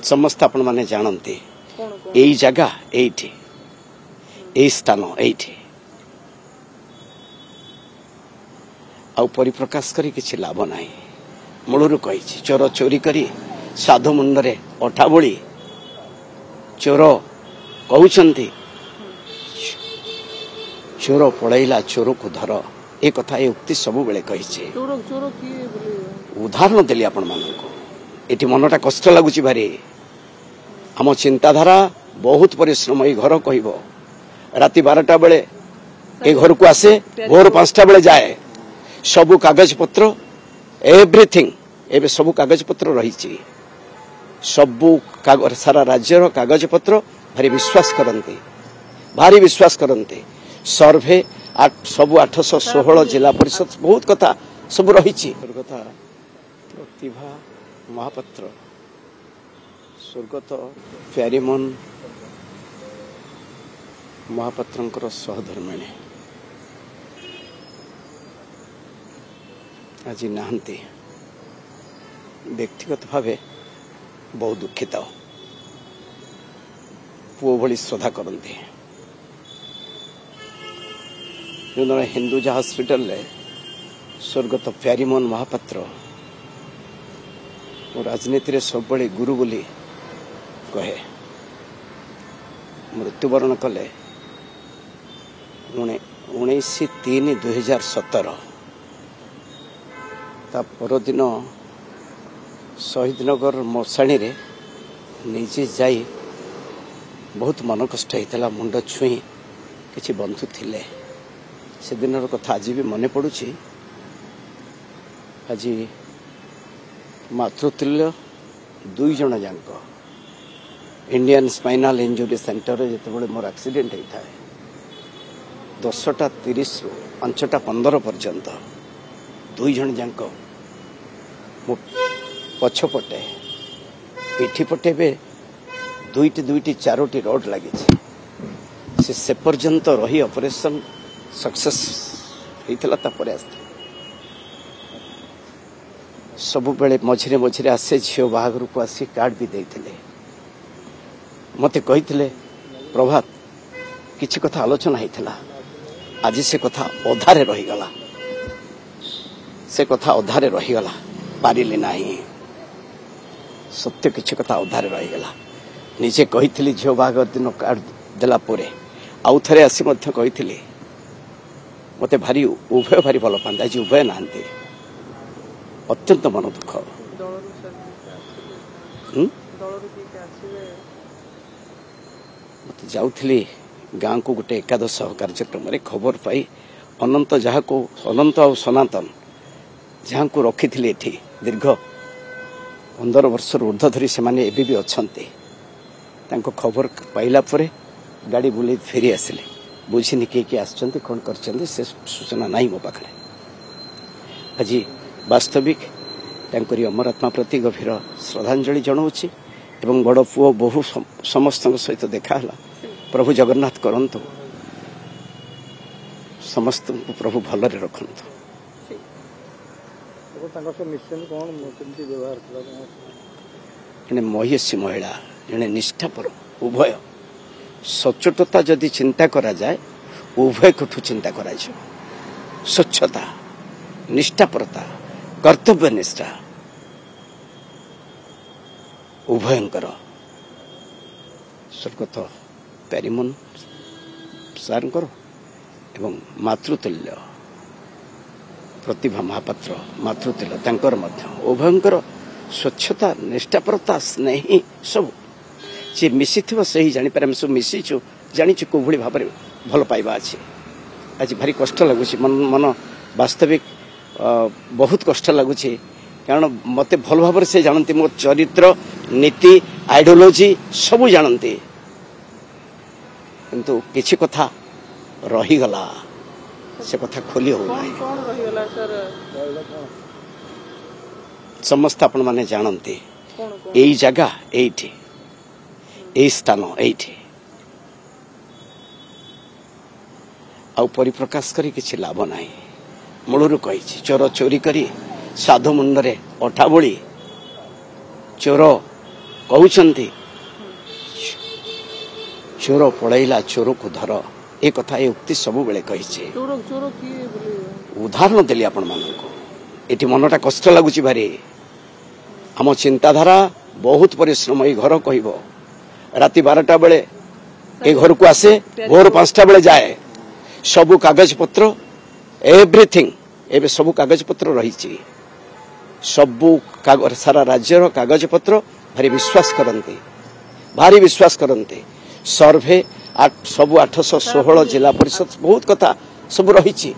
समस्त आपण माने जानते यही जगह एठी यही स्थान एठी आउ परिप्रकाश करी किछि लाभ नाही मूलरू कही चोर चोरी करी साधु मुंडरे अठा बोली चोर कहउछंती चोर पड़ैला चोर को धर ए कथा ए उक्ति सब बेले कही उदाहरण देली आपण मानको एटी मनटा कष्ट लागुची भारी आम चिंताधारा बहुत परिश्रम ये घर कहब राति 12टा बेले ए घर को आसे भोर 5टा बेले जाए सबु कागज पत्र एवरीथिंग एबे सबु कागज पत्र रही सबु सारा राज्यर कागज पत्र भारी विश्वास करते सर्वे सबु 816 जिला परिषद बहुत कथा सब रही कथा प्रतिभा महापात्र स्वर्गत प्यारीमन महापात्र सहधर्मिणी आज नहांती व्यक्तिगत भावे बहुत दुखित पुओ भली श्रद्धा करते जो हिंदुजा हॉस्पिटल स्वर्गत प्यारीमोहन महापात्र राजनीति रे सब बड़े गुरु बोली कहे मृत्युवरण कले 19/3/2017 ता परदिन शहीद नगर मशाणी रे निजे जाई बहुत मन कष्ट होता मुंड छुई किसी बंधु थिले से दिन कथा आज भी मन पड़ुछि आज मातृतुल्य 2 जन जाक इंडियन स्पाइनल इंजुरी सेंटर जिते बड़े मोर एक्सीडेंट होता है 10:30 रु 5:15 पर्यंत 2 जन जाक मो पछपटे पिठी पटे बे 2टी 4टी रोड लगी से पर्यंत रही ऑपरेशन सक्सेस होता सब बेले मझिरे मझिरे आसे झील बाहागर को आसी कार्ड भी देते मते कही प्रभात किसी कथा आलोचना होता आज से कथा अधारे रहीगला पारिली नहीं सत्य किसी कथा अधारे रहीगला निजे कही झील बाहागर दिन कार्ड देला पोरे आउ थे आसी कही मते भारी उभय भारी भल पाते आज उभय नहांती अत्यंत मन दुख मत जाऊली गाँ को गोटे एकादश कार्यक्रम खबर पाई अनंत जहाँ को अनंत और सनातन जहाँ को रखी थी दीर्घ 15 वर्ष ऊर्ध धरी से माने एबी भी अच्छे खबर पाइला परे गाड़ी बुले फेरी आसिले बुझीनी किए आसुँच कौन कर सूचना नहीं मो पाखे आज वास्तविक अमर आत्मा प्रति गभीर श्रद्धांजलि जनाऊँगी एवं बड़ पुओ बहु समस्त सहित देखाला प्रभु जगन्नाथ करंतु समस्त प्रभु भलरे रखंतु जड़े महिषी महिला जड़े निष्ठापर उभय सचोटता जदि चिंता करा जाए उभय कठू चिंता करा स्वच्छता निष्ठापरता कर्तव्य निष्ठा उभयंकर स्वर्गत प्यारीमोहन सारंकर एवं मातृतुल्य प्रतिभा महापात्र मातृतुल्य तांकर मध्य उभयंकर स्वच्छता निष्ठापरता स्नेही सब जी मिसी से ही जापर आम सब मिसीचु जाचु कौ भाई भाव भल पाइबा अच्छे आज भारी कष्ट लगुच मन वास्तविक बहुत कष्ट लगुच कारण मत भल भाव से जानती मो चरित्र नीति आइडियोलॉजी सब जानती किंतु किछि कथा रहीगला से कथा खोली हो समस्त आपण माने जानते यही जगह एठी यही स्थान एठी आउ परिप्रकाश करी किछि लाभ नाही मूलरू कही चोर चोरी करी साधु मुंडरे अठा बोली चोर कहउछंती चोर पड़ैला चोर को धर ए कथा ए उक्ति सब बेले कहिছে उदाहरण देली आपण मानको एटी मनटा कष्ट लागुची भारी आम चिंताधारा बहुत परिश्रम ए घर कहब राति 12टा बेले ए घर को आसे भोर 5टा बेले जाए सबु कागज पत्र एवरीथिंग एबे सबु कागज पत्र रही सबु सारा राज्यर कागज पत्र भारी विश्वास करते सर्वे सबु 816 जिला परिषद बहुत कथा सब रही।